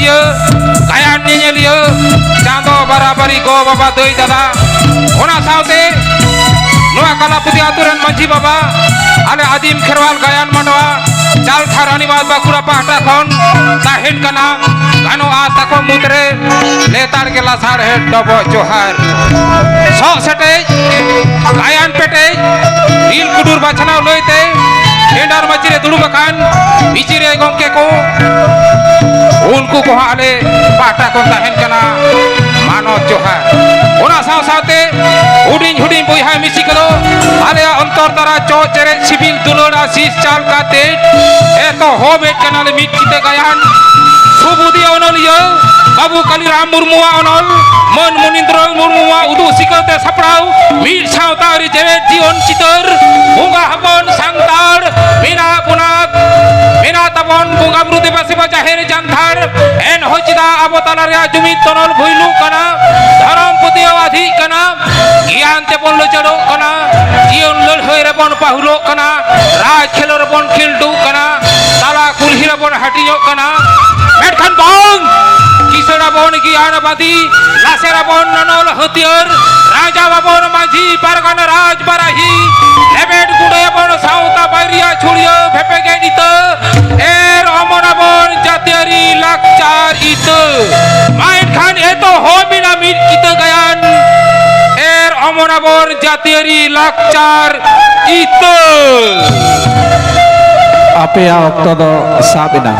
onoliya gayan nyeliya chando barabari go baba doi dada ona saute noa kalaputi aturan manji baba ale adim kherwal gayan mandwa chal tharani bad bakura pahta khon tahin kana gano a tako mutre letar ke lasar he dobo johar so sete gayan pete रील कुडूर बचना लोइते tender मचिरे दुड़ू बकान बिचिरे गंके को उनको को हाले पाटा को तहन कना मानो जोहार ओना साव सावते हुडिन हुडिन बोइहा मिसी कलो आले अंतर तारा चो चेरे सिविल दुलोड़ा शीश चाल काते ए तो हो बेट कनाले मिट किते गायान सुबुदी ओनलियो बाबू कालीराम मुर्मुआ ओनल मन मुनिंद्र मुर्मुआ उदु सिकते सपड़ाव मीर सावतारी जेवे जीवन चितर bunga hapon sangtar mina punak mina tabon bunga bruti basiba jahir janthar en hojida abotalarya jumit tonol bhuilu kana dharam putiya adhi kana gian te bon lo chado kana jion lol hoire bon pahulo kana raj khelor bon khildu kana tala kulhira bon hatiyo kana medkhan bong kisera bon gian badi lasera bon nanol hatiyor raja babon maji pargana raj barahi lebed gude bon sauta bairia churiyo bhepe genito er omonabon jatiari lakchar itu main khan eto homina mit kita gayan er omonabon jatiari lakchar itu ape ya okto do sabina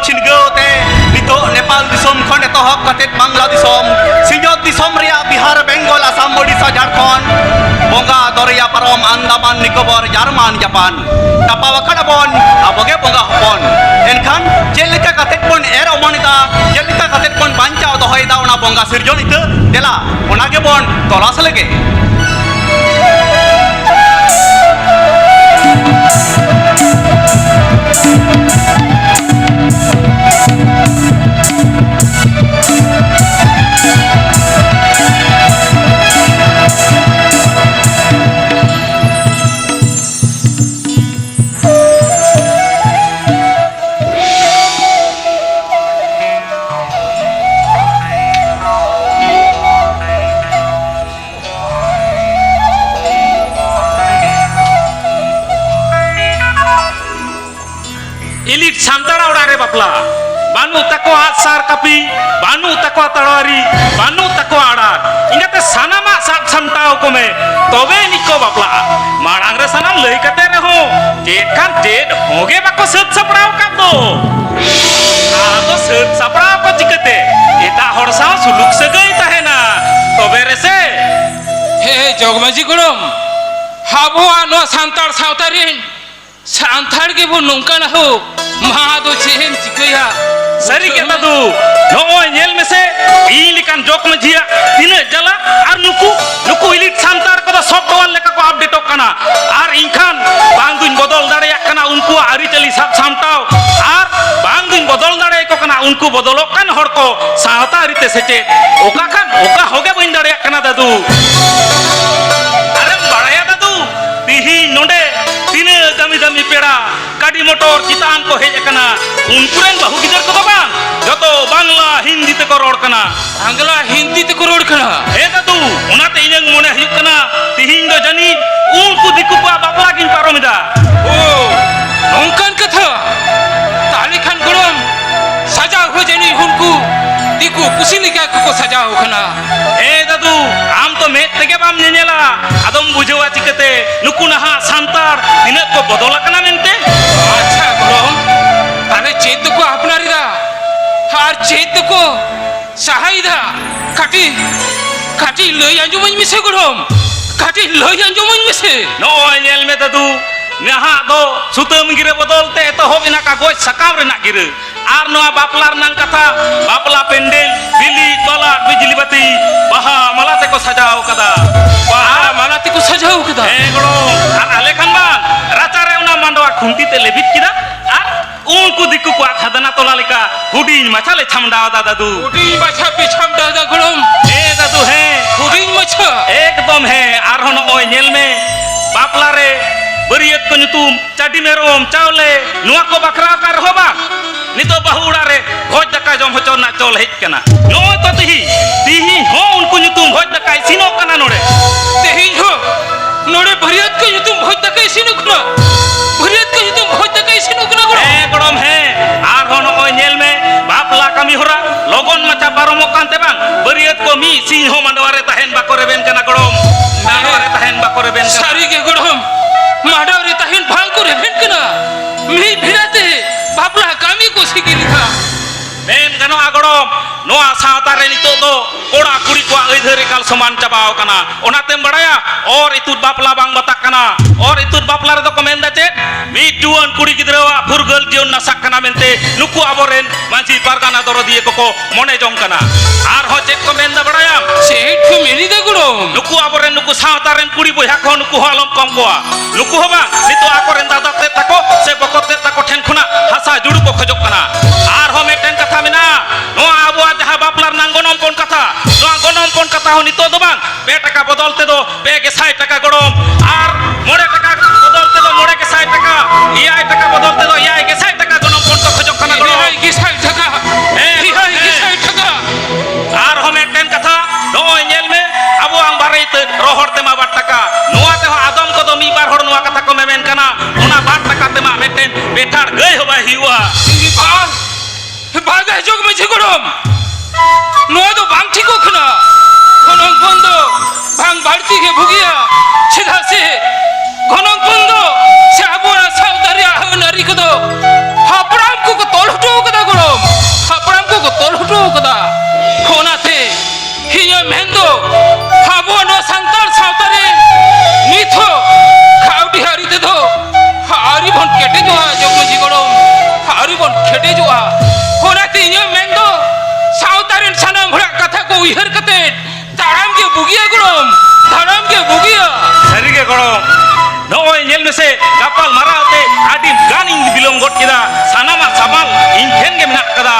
Cingau te nito Nepal disom khon eto hok katet Bangla disom Sinjot disom ria Bihar Bengal Assam Odisha Jharkhand bonga doria parom Andaman Nicobar Jerman Japan tapawakan abon aboge bonga hopon enkhan jelika katet pon er omonida jelika katet pon bancao dohoida ona bonga sirjon itu dela onage bon tolas lege ilik samtara udare bapla banu tako atsar kapi banu tako tarari banu tako arar ingate sanama sab samtao kome tobe niko bapla marang re sanam lei kate reho jet kan jet hoge bako set saprao kado ado set saprao ko jikate eta horsa suluk segai tahena tobe rese he jogmaji gulum habo ano santar sautarin santar ke bo nongkana ho mahado chehen chikaya sari kata tu no nyel mese ilikan jok majia tine jala ar nuku ilit santar ko software leka ko update kana ar inkan bangduin bodol dare kana unku ari chali sab samtao ar bangduin bodol dare ko kana unku bodolok kan hor ko sahata rite seche oka kan oka hoge bain dare kana dadu are baraya dadu tihi nonde tine dami dami peda গাড়ি motor চিতান ko hej akana unkuren bahu gidar ko do bang joto bangla hindi te ko rod kana Bangla হিন্দিতে করে ওড়খানা he dadu onate inyang mone huyuk kana tihin do jani unku diku pa bapla gin paromida ও নঙ্কান কথা তাহলে খান গরম সাজা হয়ে জানি হুনকু দিকু পুসিলিকা কো সাজা ওখানা he dadu am to met tege bam nyela adom bujewa chikate nuku naha santar dinak ko bodol akana mente আচ্ছা গরম তাহলে চেতকো আপনারিরা আর চেতকো সাহাইদা কাটি কাটি লই আঞ্জুমন মিছে গরম কাটি লই আঞ্জুমন মিছে noy nyel me dadu naha do sutem gire bodol te to hobina ka goj sakam renak gire ar noa baplar nang katha bapla pendel bili tola bijli bati baha malate ko sajao kada আর মালাতে কো সাজাও কেদা goro ar ale khan bang rachare una mandoa khunti te lebit kida ar unku dikku ko khadana tola leka hudin machale chamda dadu ওটি বাছা পিছাম দাদা গরম he dadu he হুদিন মাছা ekdom he ar hono oy nyel me bapla re bariat ko nyutum chadi merom chaule nuwa ko bakra kar hoba nito bahura re bhoj daka jom hochor na chol hej kana no to tihi ho unku nyutum bhoj daka sino kana nore তেহিন হো নড়ে ভরিয়াত কে তুমি ভয় দেখাই সিনু কুনা ভরিয়াত কে তুমি ভয় দেখাই সিনু কুনা গরম he godom he ar hono oy nyel me bapla kami hora logon macha paromok kan te bang bariat ko mi sin ho mandware tahen ba koreben kana godom mandware tahen ba koreben kana সারি কে গরম মাডারে তাহিন ভাঙ করে when কেনা me ভিড়াতে বাবলা কামি কো শিখি লিখা men gano agodom noa sawta re nito do kora kuri ko aidhere kal saman chabao kana onatem badaya or itut bapla bang batak kana or itut bapla re do komenda chet mi tuan kuri gidrawa furgal jion nasak kana mente nuku aboren manji pargana doro diye koko mone jong kana ar ho chet komenda badaya সেট কো মেনি দে গরম nuku aboren nuku sawta ren kuri boya ko nuku halom kom koa nuku hoba nito akoren dada te tako se bokot te tako ten khuna hasa judu ko khojok kana ar ho meten katha mena noa abuwa jaha baplar nang gonom pon katha noa gonom pon katha ho nito do bang be taka bodol te do be ge 60 taka godom ar mode taka bodol te do mode ge 60 taka iyai taka bodol te do iyai ge 60 taka gonom pon ko khojok kana godom হাই কি সাই টাকা এই high কি সাই টাকা ar ho meten katha noy nyel me abu ang barit rohor te ma bat taka noa te ho adom ko do mi bar hor noa katha ko memen kana ona bat taka te ma meten betar gei hoba hiwa ইরি বাং বাগা যোগ মেছে গরম নোয়া তো বাং ঠিক ওখানা ঘনক বন্ধ ভাং বাড়তি কে ভুগিয়া সেধা সে ঘনক বন্ধ সে আবুরা সাউদারি আহনারি কদো হাপরাম কো তল হটো কদা গরম হাপরাম কো তল হটো কদা খোনাতে হিয়া মেন্দো হাবো নো সান্তার সাউতারে নিথো খাউডি হারিতে দো হারি বন কেটে যোয়া জগমজি গরম হারি বন খেটে যোয়া খোনাতে হিয়া মেন্দো সাউতারেন সানাম ভরা কথা কো উইহার কতে তারাম কে বুগিয়া গরম তারাম কে বুগিয়া sarige godom noy nyel me se kapal maraute adim ganing bilong got kida sanama samal in then ge menak kada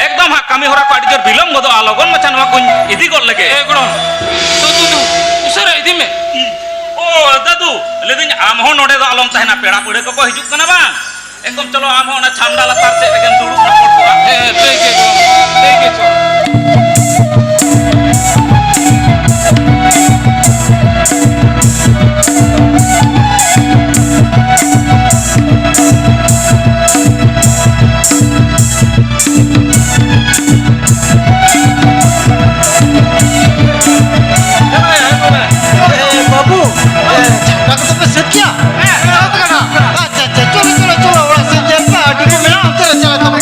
ekdom ha kami hora ko adi jor bilong godo alogon machan wa kun idi gol lege এ গরম তো উসারা ইদিমে o dadu ledin am ho node do alom tahena peda pede ko hijuk kana bang ekdom chalo am ho na chamda la tar se egen duru na pot ko এ পেকে গরম পেকে চল बाबू झंडा को तुमने set किया अच्छा अच्छा चलो चलो चलो बड़ा से जेल का डिब्बा में ना चलो चलो तुम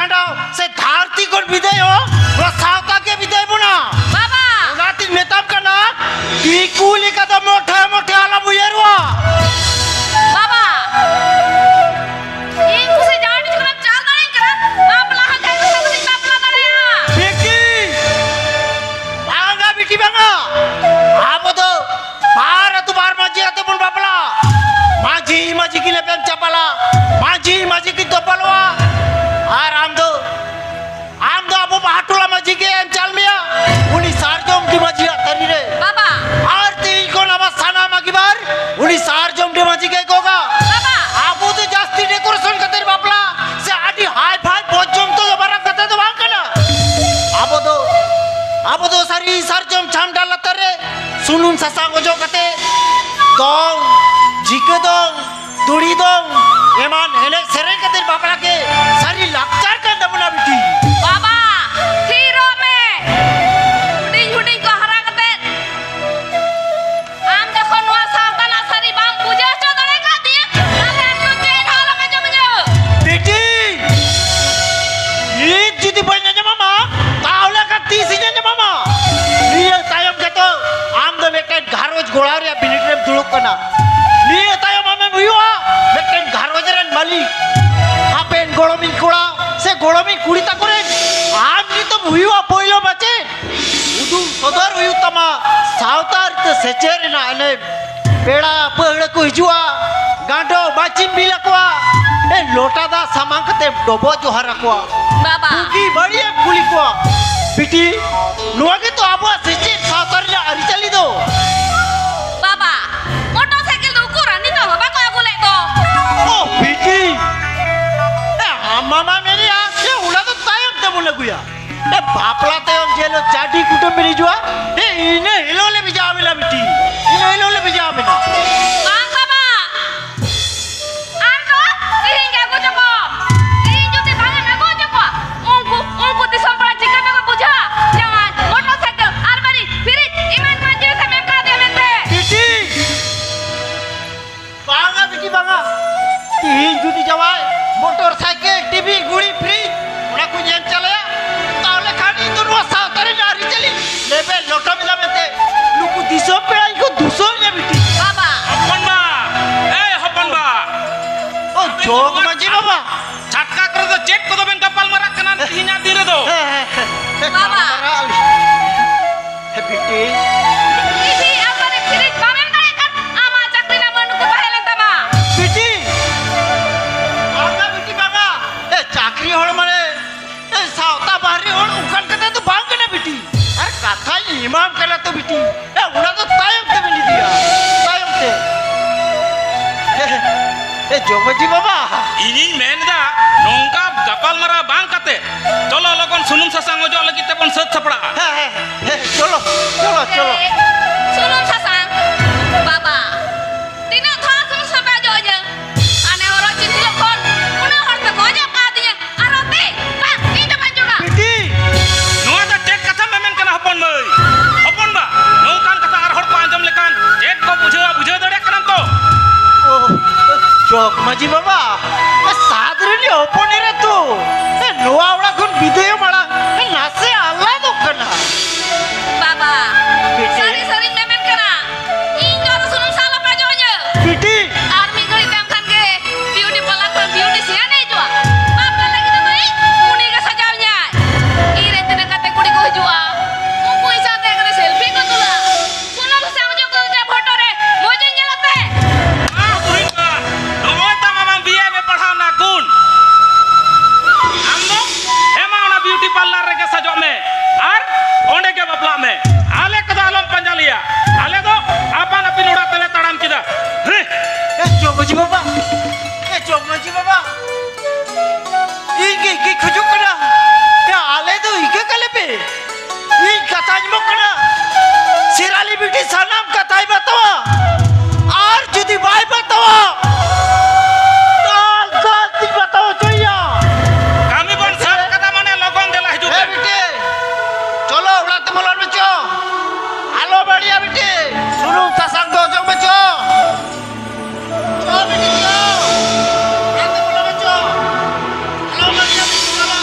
ছাড়াও সে ধারতি কোন বিদায় হো ও সাউতাকে বিদায় বনা বাবা ওনাতি মেতাম কানা বিকুলি কাদা মোঠে মোঠে আলা বুয়েরওয়া বাবা ᱤᱧ ᱠᱩᱥᱤ ᱡᱟᱶᱟᱭ ᱴᱷᱤᱠ ᱠᱟᱱᱟ ᱪᱟᱞ ᱫᱟᱲᱮᱧ ᱠᱟᱱᱟ ᱵᱟᱯᱞᱟ ᱦᱚᱸ ᱡᱟᱭᱜᱟ ᱥᱟᱶᱛᱮᱧ ᱵᱟᱯᱞᱟ ᱫᱟᱲᱮᱭᱟᱜᱼᱟ বিকি বাঙা বিটি বাঙা আবো তো বার এত বার মাঝি এত বন বাপলা মাঝি মাঝি কিনে পেন চাপালা মাঝি মাঝি কি দপালওয়া আর আমদো আবো বাহাটুলা মাঝি কে চাল মিয়া উনি সারজম কি মাঝি আতারি রে বাবা আর তুই কোন আমার সানা মাগিবার উনি সারজম কি মাঝি কে কোগা বাবা আবো তো জাস্তি ডেকোরেশন কাতের বাপলা সে আডি হাই ফাই পর্যন্ত বারা কথা তো বাং কানা আবো তো সারি সারজম ছামডা লতারে শুনুন সাসাং ওজো কাতে দং জিকে দং দুড়ি দং এমান হেলে সেরে কাতের বাপলাকে সারি লাকচার কান দেবনা বিটি বাবা থিরো মে হুডিং হুডিং ᱠᱚ ᱦᱟᱨᱟ ᱠᱟᱛᱮᱫ ᱟᱢ ᱡᱚᱠᱷᱚᱱ ᱱᱚᱣᱟ ᱥᱟᱶᱛᱟᱞᱟᱜ ᱥᱟᱹᱨᱤ ᱵᱟᱢ ᱵᱩᱡᱷᱟᱹᱣ ᱦᱚᱪᱚ ᱫᱟᱲᱮ ᱠᱟᱣᱫᱤᱧᱟ ᱛᱟᱦᱞᱮ ᱟᱢ ᱫᱚ ᱪᱮᱫ ᱦᱚᱸ ᱟᱞᱚᱢ ᱟᱸᱡᱚᱢᱤᱧᱟ বেটি ঈদ যদি বইনা যে মামা তাহলে কা তিসিনে যে মামা নিয়ে তায়ম গেতো আম দো বেকেন ঘারোজ গোড়ারে বিনিটরে দুলুক কনা নিয়ে তায়ম আমি বুইওয়া বেকেন ঘারোজের মালিক আপেন গড়মি কোড়া সে গড়মি কুড়িতা করে আমি তো বুইওয়া বইলো বাচে উদু সদর উইতমা সাউতার তো সেচের না এনে পেড়া পহড় কো হিজুয়া গাঁডো বাচিম বিলকওয়া এ লোটাদা সামাঙ্কতে ডবো জোহারাকওয়া বাবা কি বড়িয়ে কুলি কোয়া বিটি নোয়াকে তো আবো সেচে সাউতার রে আরিচালি দো বাবা মোটরসাইকেল ᱫᱚ ᱩᱠᱩᱨᱟ ᱱᱤᱛᱚᱜ ᱦᱚᱸ ᱵᱟᱠᱚ ᱟᱹᱜᱩ ᱞᱮᱫ ᱫᱚ ও বিটি এ মামা মেরে আসে উড়া তো তায়ম দে বলে গুয়া এ বাপলা তায়ম জেলো চাটি কুটে মেরি জুয়া এ ইনে হেলোলে বিজা আবেলা বিটি ইনে হেলোলে বিজা আবেলা ᱵᱟᱝ ᱵᱟᱵᱟ ᱟᱨ ᱫᱚ ᱛᱤᱦᱤᱧ ᱜᱮ ᱟᱹᱜᱩ ᱦᱚᱪᱚ ᱠᱚᱢ ᱛᱤᱦᱤᱧ ᱡᱩᱫᱤ ᱵᱟᱝᱮᱢ ᱟᱹᱜᱩ ᱦᱚᱪᱚ ᱠᱚᱣᱟ ᱩᱱᱠᱩ ᱫᱤᱥᱚᱢ ᱯᱟᱲᱟ ᱪᱤᱠᱟᱹ ᱛᱮᱠᱚ ᱵᱩᱡᱷᱟᱹᱣᱟ ᱡᱟᱶᱟᱭ ᱢᱚᱴᱚᱨᱥᱟᱭᱠᱮᱞ ᱟᱞᱢᱟᱨᱤ ᱯᱷᱤᱨᱤᱡ ᱮᱢᱟᱱ ᱮᱢᱟᱱ ᱡᱤᱱᱤᱥᱮᱢ ᱮᱢ ᱠᱟᱣᱫᱮᱭᱟ ᱢᱮᱱᱛᱮ বিটি বাঙা বিটি বাঙা তিন যদি যাওয়ায় মোটর সাইকেল টিভি গুড়ি ফ্রিজ ওরা কো যেন চলে তাহলে খানি তো রোজ সাউতারে নারি চলি লেবে লোটা মিলা মেতে লুকু দিশো পেড়াই কো দুশো নে বিটি বাবা হপন বা এই হপন বা ও যোগ মাঝি বাবা ᱪᱷᱟᱴᱠᱟ ᱠᱚᱨᱮ ᱫᱚ ᱪᱮᱫ ᱠᱚᱫᱚ ᱵᱮᱱ ᱜᱟᱯᱟᱞ ᱢᱟᱨᱟᱜ ᱠᱟᱱᱟ ᱛᱤᱦᱤᱧᱟᱜ ᱫᱤᱱ ᱨᱮᱫᱚ বাবা। হে বিটি টিভি আলমারি ফ্রিজ ᱵᱟᱢ ᱮᱢ ᱫᱟᱲᱮᱭᱟᱜ ᱠᱷᱟᱱ ᱟᱢᱟᱜ ᱪᱟᱹᱠᱨᱤ ᱨᱮᱱᱟᱜ ᱢᱟᱹᱱᱩᱠᱩ ᱛᱟᱦᱮᱸ ᱞᱮᱱ ᱛᱟᱢᱟ বিটি বাঙা বিটি বাঙা এ চাকরি হল মানে এ সাউতা বাহারি হল উকান কাতে তো বাং কেনা বিটি আর কথা ইমাম কেনা তো বিটি এ উড়া তো তায়ম তে মিলি দিয়া তায়ম তে এ যোগজি বাবা ᱤᱧᱤᱧ ᱢᱮᱱᱫᱟ ᱱᱚᱝᱠᱟ ᱜᱟᱯᱟᱞ ᱢᱟᱨᱟᱣ ᱵᱟᱝ ᱠᱟᱛᱮ ᱪᱚᱞᱚ ᱞᱚᱜᱚᱱ ᱥᱩᱱᱩᱢ ᱥᱟᱥᱟᱝ ᱚᱡᱚᱜ ᱞᱟᱹᱜᱤᱫ ᱛᱮᱵᱚᱱ ᱥᱟᱹᱛ ᱥᱟᱯᱲᱟᱜᱼᱟ চলো চলো চলো Sulung sasang Baba Tina tha sulung sampai aja aja Ane orang cinta lekon Una orang begoja kadinya Aroti Pak ini depan juga বিটি ᱱᱚᱣᱟ ᱫᱚ ᱪᱮᱫ ᱠᱟᱛᱷᱟ ᱢᱮᱢᱮᱱ ᱠᱟᱱᱟ ᱦᱚᱯᱚᱱ ᱢᱟᱹᱭ ᱦᱚᱯᱚᱱ ᱵᱟ ᱱᱚᱝᱠᱟᱱ ᱠᱟᱛᱷᱟ ᱟᱨ ᱦᱚᱲ ᱠᱚ ᱟᱸᱡᱚᱢ ᱞᱮᱠᱷᱟᱱ ᱪᱮᱫ ᱠᱚ ᱵᱩᱡᱷᱟᱹᱣ ᱫᱟᱲᱮᱭᱟᱜ ᱠᱟᱱᱟᱢ ᱛᱚ ও যোগ মাঝি বাবা এ সাদরেলি ওপনে রে তো এ নোয়া ওড়া কোন বিদেয় মালা এ নাসে আল্লাহ দোকানা Baba Bitte? Sari-sari memen kena Injo ada sulung salah aja aja বিটি Army gari temkan ke Beauty pelakon beauty siane jua Apa lagi tuh nih Muni ke sajamnya Iren tidak kata kudi ko jua Mungku isa teh kena selfie ko tula Sulung sasang aja ko udah foto re Mojo nyelate buhin ba ᱱᱚᱜᱼᱚᱭ ᱛᱟᱢ ᱟᱢᱟᱜ ᱵᱤᱭᱮ ᱢᱮ ᱯᱟᱲᱦᱟᱣ ᱱᱟ ᱜᱩᱱ ᱟᱢ ᱫᱚ ᱦᱮᱢᱟ ᱚᱱᱟ ᱵᱤᱭᱩᱴᱤ ᱯᱟর্লার ᱨᱮᱜᱮ ᱥᱟᱡᱚᱜ ᱢᱮ ᱟᱨ ᱚᱸᱰᱮ ᱜᱮ ᱵᱟᱯᱞᱟᱜ ᱢᱮ ᱟᱞᱮ ᱠᱚᱫᱚ ᱟᱞᱚᱢ ᱯᱟᱸᱡᱟ ᱞᱮᱭᱟ ᱟᱞᱮ ᱫᱚ ᱟᱯᱟᱱ ᱟᱹᱯᱤᱱ ᱚᱲᱟᱜ ᱛᱮᱞᱮ ᱛᱟᱲᱟᱢ ᱠᱮᱫᱟ এ যোগজি বাবা এ যোগজি বাবা ইকে কি খুজু করা এ আলে তো ইকে কালেবে ই কথাজ মকনা সিরালি বিটি সানাম কথাই বাতাওয়া আর যদি বাই বাতাওয়া তাল গাতি বাতাও চইয়া kami bon sab kata mane logon dela hijub এ বিটি চলো ওড়াতে বলার বেচ আলো বাড়িয়া বিটি শুনুন সাসাং দো যোগ বেচ চল বিটি চল ওড়াতে বলার বেচ আলো বাড়িয়া বিটি চলো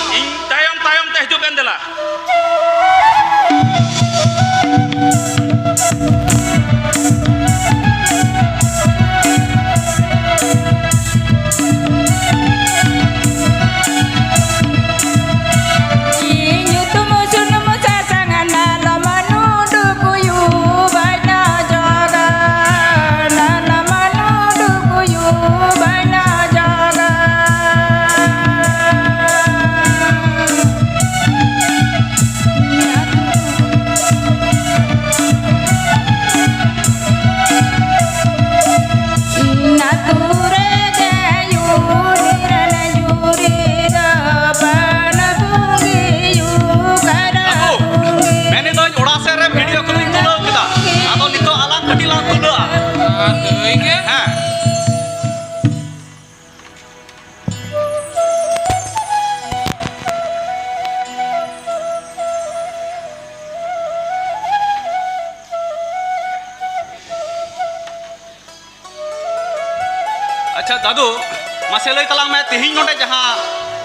दादू मासे लई तलांग में तिहिं नोडे जहां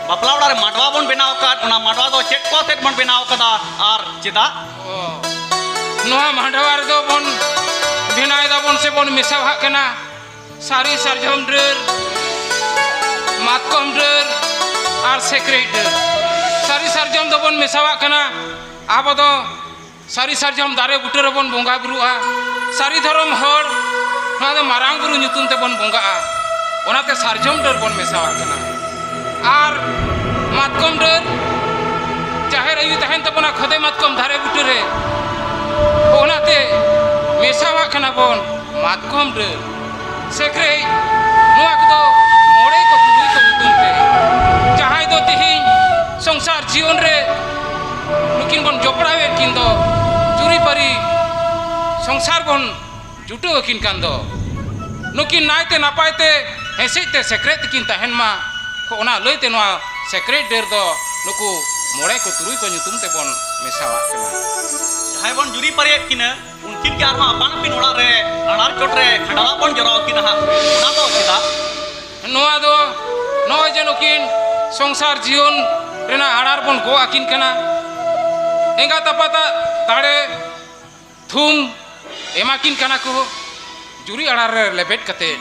बापला उड़ार माडवा बन बनाव काट उना माडवा दो चेक को तेट बन बनाव कदा आर चिदा नोआ मांडवार दो बन बिनाय दा बन से बन मिसावा कना सारी सरजम डर मातकम डर आर सेक्रेट डर सारी सरजम दो बन मिसावा कना आबो दो सारी सरजम दारे बुटर बन बोंगा बुरुआ सारी धर्म हर नोआ दो मारांग बुरु nyutum te bon bonga ओनाते सरजम डर बन मिसावा कना आर मातकम डर जाहेर आयु तहन तबना खदे मातकम धारे बुटरे ओनाते मेसावा कना बन मातकम डर सेक्रे नुआ कदो मोड़े को तुई को तुमते जहाय दो तिहिं संसार जीवन रे नुकिन बन जोपड़ावे किन दो चुरी परी संसार बन जुटो किन कान दो नुकिन नायते नापायते हेसिते सेक्रेट किन तहन मा ओना लइते नुआ सेक्रेट डेर दो नुकु मोड़े को तुई को तुमते बन मेसावा कना जहां बन जुरी परे किना उनकिन के आरमा अपन पिन ओड़ा रे अनार चोट रे खंडाला बन जराव किना हा उना दो चिदा नोआ दो नोय जे नुकिन संसार जीवन रेना आड़ार बन गो आकिन कना एंगा तपाता ताड़े थुम एमाकिन कना को जुरी आड़ार रे लेबेट कते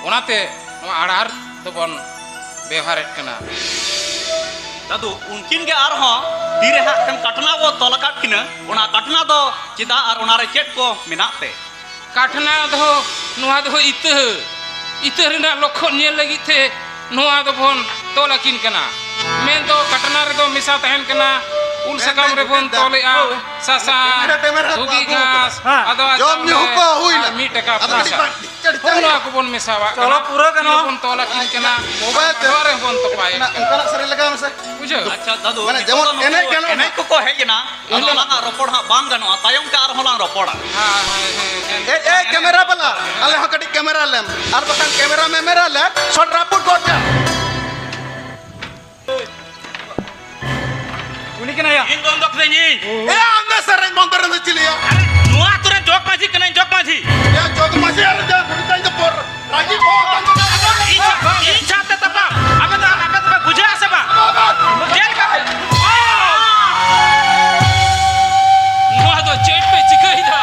ओनाते नोआ आड़ार दो बन व्यवहारेट कना दादू उनकिन के आर हो तीरे हा कन कटना वो तोलकाट किना उना कटना दो चिदा आर उना रे चेक को मिनाते काठना दो नोआ दो इतह रेना लक्षण नेल लगी थे नोआ दो बन तोलाकिन कना मेन दो कटना रे दो मिसा तहन कना उल सकाम रे बन तोलेआ सासा धुगी घास अदवा जम न्यू को हुइला मी टका पैसा नोआ को बन मिसावा चलो पूरा कना बन तोलाकिन कना मोबाइल ते रे बन तो पाए उनका सरे लगा मसे बुझो अच्छा दादू माने जेमन एने केनो एने को हेजना अदो लगा रोपड़ हा बांग गनो तायम के आर होलां रोपड़ा हां ए कैमरा वाला अले हा कटी कैमरा लेम आर बखान कैमरा में मेरा ले शॉट रापुट गोट जा उनी के नया इन बंदक दे नी ए अंदर सरे बंदर न चिलिया नुआ तुरे जोक माझी कने जोक माझी ए जोग मसे आर जा बुड़ता इन पर राजी को ई छाते तपा अबे ता लागत बा बुझे आसे बा जेल का नोआ दो चेट पे चिकई था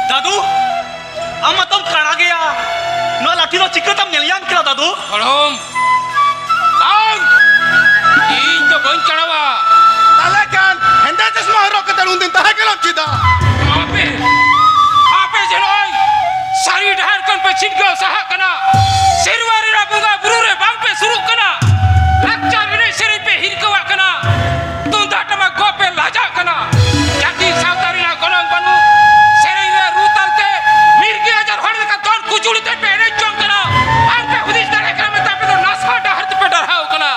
दादू अम्मा तुम काड़ा गया नो लाठी दो चिकतम नेलियान किला दादू हड़ोम आउन इन तो बन चढ़ावा ताले कान हेंदा चश्मा हरो के तळुन दिन ता केलो चिदा आपे जरोय सारी ढार कन पे छिट गयो सहा कना सिरवारी रा बुगा बुरु रे बांग पे शुरू कना लच्चा रे सिर पे हिरकवा कना तू दाटमा गोपे लाजा कना जाति सावतारी ना गनंग बनु सेरे रे रूतलते मिर्गी हजार होने का तोर कुचुड़ते पेरे चों कना आर पे हुदिस दरे कना में तापे तो नसा डहरत पे डराव कना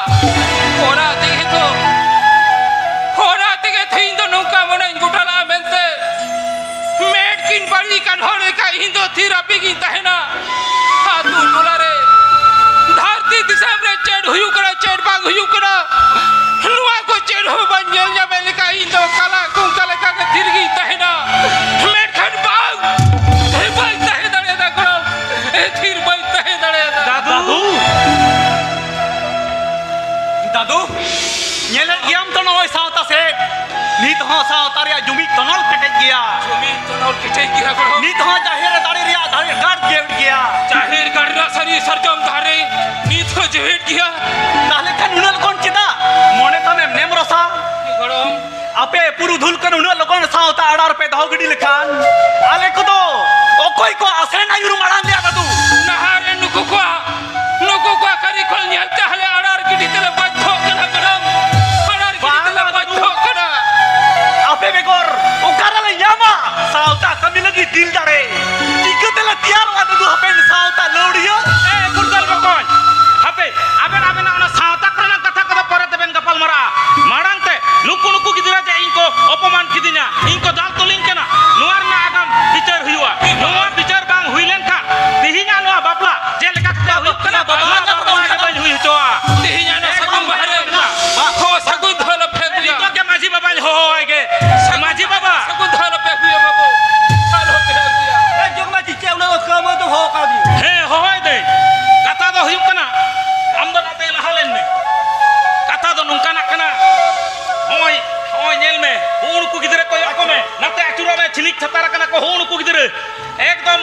ओरा देखे थीन तो नौका मने गुटला मेंते मेट किन बड़ी का ढोले का हिंदो थीरा बिगिन तहना हाथू टोला रे धरती दिशा में चेड हुयु करा चेड बाग हुयु करा लुआ को चेड हो बंजल जा मेले का हिंदो कला कुंकले का तिरगी तहना मेट खन बाग हे बाग तहे दड़े दा करो ए थीर बाग तहे दड़े दा दादू दादू नेले गियाम तो नोय सावता से नीत हो सावता रे जुमी तनल कटे गया जुमी तो नौर किटे की करो नीत हो जाहिर दाड़ी रिया दाड़ी गाट गेट गया जाहिर गड़रा सरी सरजम धारे नीत को जेट किया ताले खन उनल कोन चिदा मोने तमे नेम रसा गड़म आपे पुरु धुल कन उनल लोगन सावता आडार पे धावगडी लखान आले को तो ओकोई को आसे ना युरु माडान दिया दादू नहारे नुको को करी खोल निहलते हले आडार गिडी तले बच्चो कना गड़म आडार गिडी तले बच्चो कना आपे बेगोर ओकारा ले यामा सावता कमी लगी दिल दाड़े टिकते ला तैयार वा दादू हपेन सावता लौड़ियो ए गुरदल बकोन हापे आबे ना ओना सावता करना कथा कदा परे तबेन गपाल मरा माडांते नुकु गिदिरा जे इनको अपमान किदिना इनको दाल तोलिन केना नुआर ना आगाम विचार हुआ नुआर विचार बांग हुइलेन का ᱛᱟᱠᱚ ᱦᱩ ᱱᱩᱠᱩ ᱜᱤᱫᱽᱨᱟᱹ ᱮᱠᱫᱚᱢ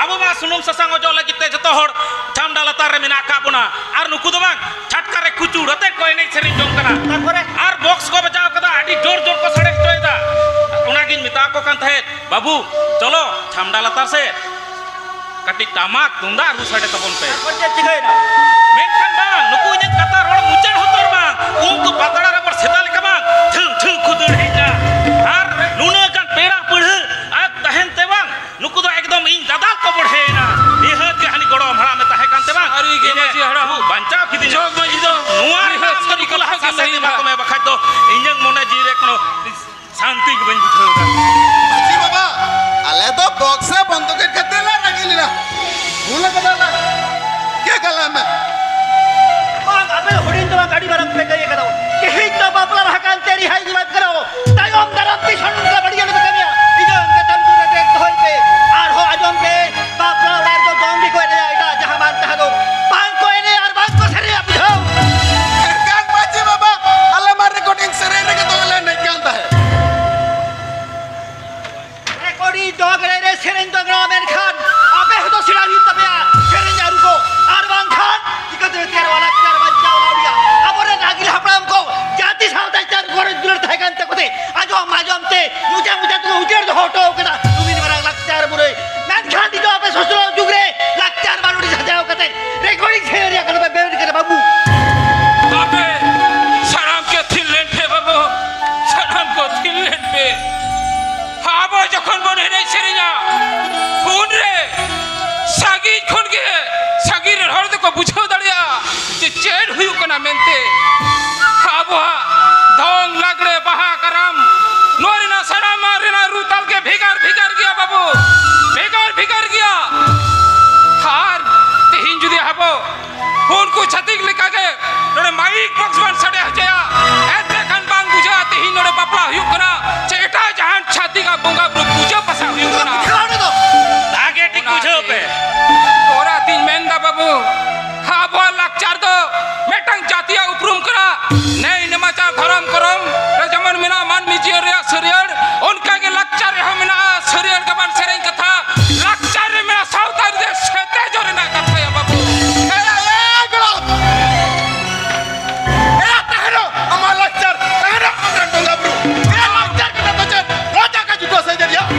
ᱟᱵᱚ ᱢᱟ ᱥᱩᱱᱩᱢ ᱥᱟᱥᱟᱝ ᱚᱡᱚᱜ ᱞᱟᱹᱜᱤᱫ ᱛᱮ ᱡᱚᱛᱚ ᱦᱚᱲ ᱪᱷᱟᱢᱰᱟ ᱞᱟᱛᱟᱨ ᱨᱮ ᱢᱮᱱᱟᱜ ᱟᱠᱟᱫ ᱵᱚᱱᱟ ᱟᱨ ᱱᱩᱠᱩ ᱫᱚ ᱵᱟᱝ ᱪᱷᱟᱴᱠᱟ ᱨᱮ ᱠᱩᱪᱩᱲ ᱟᱛᱮᱫ ᱠᱚ ᱮᱱᱮᱡ ᱥᱮᱨᱮᱧ ᱡᱚᱝ ᱠᱟᱱᱟ ᱛᱟᱨᱯᱚᱨᱮ ᱟᱨ ᱵᱚক্ᱥ ᱠᱚ ᱵᱟᱡᱟᱣ ᱠᱟᱫᱟ ᱟᱹᱰᱤ ᱡᱳᱨ ᱡᱳᱨ ᱠᱚ ᱥᱟᱰᱮ ᱦᱚᱪᱚᱭᱮᱫᱟ ᱚᱱᱟᱜᱤᱧ ᱢᱮᱛᱟ ᱠᱚ ᱠᱟᱱ ᱛᱟᱦᱮᱸᱫ ᱵᱟᱹᱵᱩ ᱪᱚᱞᱚ ᱪᱷᱟᱢᱰᱟ ᱞᱟᱛᱟᱨ ᱥᱮ ᱠᱟᱹᱴᱤᱡ ᱴᱟᱢᱟᱠ ᱛᱩᱢᱫᱟᱜ ᱨᱩ ᱥᱟᱰᱮ ᱛᱟᱵᱚᱱ ᱯᱮ ᱛᱟᱨᱯᱚᱨ ᱪᱮᱫ ᱪᱤᱠᱟᱹᱭᱮᱱᱟ ᱢᱮᱱᱠᱷᱟᱱ ᱵᱟᱝ ᱱᱩᱠᱩ ᱤᱧᱟᱹᱜ ᱠᱟᱛᱷᱟ ᱨᱚᱲ ᱢᱩᱪᱟᱹᱫ ᱦᱚᱛᱚᱨ ᱵᱟᱝ ᱩᱱᱠᱩ ᱯᱟᱛᱲᱟ ᱨᱮ ᱵᱚᱱ ᱥᱮᱛᱟ ᱞᱮᱠᱟ ᱵᱟᱝ ᱴᱷᱤᱞ ᱴᱷᱤᱞ ᱠᱚ ᱫᱟᱹᱲ ᱦᱮᱡ ᱮᱱᱟ ᱟᱨ ᱱᱩᱱᱟᱹᱜ ᱜᱟᱱ ᱯᱮᱲᱟ ᱯᱟᱹᱲᱦᱟᱹ ᱟᱨ ᱛᱟᱦᱮᱱ ᱛᱮ ᱵᱟᱝ ᱱᱩᱠᱩ ᱫᱚ ᱮᱠᱫᱚᱢ ᱤᱧ ᱫᱟᱫᱟᱞ ᱠᱚ ᱵᱚᱲᱦᱮᱭᱮᱱᱟ ᱱᱤᱦᱟᱹᱛ ᱜᱮ ᱦᱟᱹᱱᱤ ᱜᱚᱲᱚᱢ ᱦᱟᱲᱟᱢᱮ ᱛᱟᱦᱮᱸ ᱠᱟᱱᱛᱮ ᱵᱟᱝ ᱥᱟᱹᱨᱤᱜᱮ ᱢᱟᱹᱡᱷᱤ ᱦᱟᱲᱟᱢ ᱵᱟᱧᱪᱟᱣ ᱠᱤᱫᱤᱧᱟ ᱡᱚᱜᱽ ᱢᱟᱹᱡᱷᱤ ᱫᱚ ᱱᱚᱣᱟ ᱱᱤᱦᱟᱹᱛ ᱨᱮᱦᱚᱸ ᱥᱟᱹᱨᱤ ᱱᱩᱠᱩ ᱞᱟᱦᱟ ᱠᱟᱛᱷᱟ ᱜᱮ ᱥᱟᱥᱟᱭ ᱞᱟᱹᱭᱫᱟ। ᱮᱢᱟ ᱠᱚ ᱢᱮ ᱵᱟᱠᱷᱟᱡ ᱫᱚ ᱤᱧᱟᱹᱜ ᱢᱚᱱᱮ ᱡᱤᱣᱤ ᱨᱮ कोनो शांति ᱜᱮ ᱵᱟᱹᱧ ᱵᱩᱡᱷᱟᱹᱣ ᱮᱫᱟ ᱢᱟᱹᱡᱷᱤ ᱵᱟᱵᱟ ᱟᱞᱮ ᱫᱚ ᱵᱚक्ᱥ ᱨᱮ বন্দুকের ক্ষেত্রে লা রাগিলিনা ভুলে কথা না কে গেলাম bang abe hudin to gadi barang pe kaya kada kehi to bapla hakan teri hai di mat karo tayom daram ti sanun ka badiya le kamiya ijo ke tan tu rek hoi pe ar ho ajom ke bapla dar ko dongdi ko ene eta jaha man taha do bang ko ene ar bang ko sare abjau kan মাঝি বাবা আলে মার recording সেরে রেখে তো গেলে নাই কান্দা হে rekodi dogre re seren dogro men khan abe ho to silali tabya seren jaru ko ar bang khan ikate ter wala ter bajja wala abore nagil hapram ko jati sautai ter gore dular thaikan te kote ajom te muja tu ujer do hoto kada tumi ni barang lakchar bure men khan di do abe sosro jugre lakchar baludi sajao kate recording sere ya kada be kada babu अबे सलाम के थिलेन पे बाबू सलाम को थिलेन पे हाबो যখন বনে নাই সেরিনা কোন রে সাগি কোন গে সাগির হর দেখো বুঝাও দাঁড়িয়া যে চেড হুইউ কনা মেনতে হাবো ধং লাগড়ে বাহা কারাম নরিনা সারা মারিনা রুতাল के ভিগার ভিগার গিয়া বাবু ভিগার গিয়া হার তেহিন যদি হাবো उनको छतिक लिखा के नोड़े माइक बॉक्स वन सड़े हजया ऐसे खन बांग बुझा तेहिन नोड़े बापला हुई कना चेटा जहान छाती का बोंगा ब्रो पूजा पसा हुई कना khane do आगे टिक बुझो पे ओरा तीन मेंदा बाबू हा बो लाकचार दो मेटंग जातिया उपरुम करा नहीं नमाचा धरम करम रजमन मिना मान मिजियो रे सरियर उनका के लाकचार हम मिना सरियर के बन सेरें कथा लाकचार रे मिना साउतार दे सेते जोरे ना कथा या बाबू